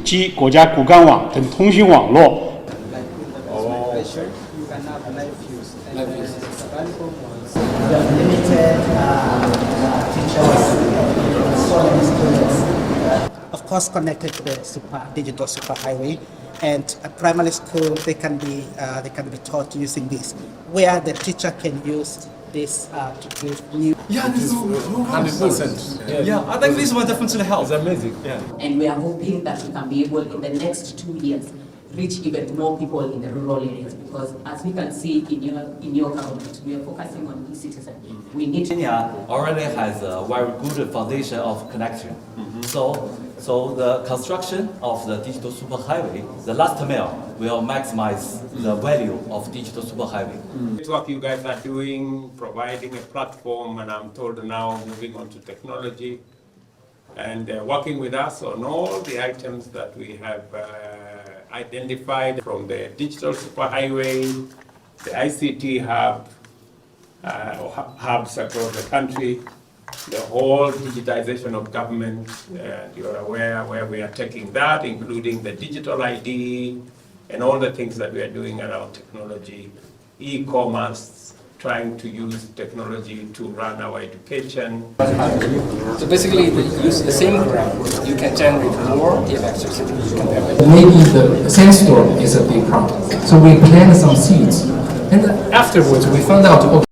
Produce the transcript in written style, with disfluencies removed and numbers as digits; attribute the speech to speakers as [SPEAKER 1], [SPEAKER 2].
[SPEAKER 1] 及国家骨干网等通讯网络。
[SPEAKER 2] Of course, connected to the digital superhighway, and at primary school they can be taught using this, where the teacher can use this to give new.
[SPEAKER 3] Yeah, this is 100%. Yeah, I think this will definitely help. It's amazing. Yeah.
[SPEAKER 4] And we are hoping that we can be able in the next 2 years reach even more people in the rural areas, because as we can see in your government, we are focusing on e-citizen. We need
[SPEAKER 5] Kenya already has a very good foundation of connection. So the construction of the digital superhighway, the last mile, will maximize the value of digital superhighway.
[SPEAKER 6] It's what you guys are doing, providing a platform, and I'm told now moving on to technology and working with us on all the items that we have identified, from the digital superhighway, the ICT hub, hubs across the country, the whole digitization of government. You're aware where we are taking that, including the digital ID and all the things that we are doing around technology, e-commerce, trying to use technology to run our education.
[SPEAKER 7] So basically, use the same ground, you can generate more electricity.
[SPEAKER 8] Maybe the sandstorm is a big problem. So we planted some seeds, and afterwards we found out, okay,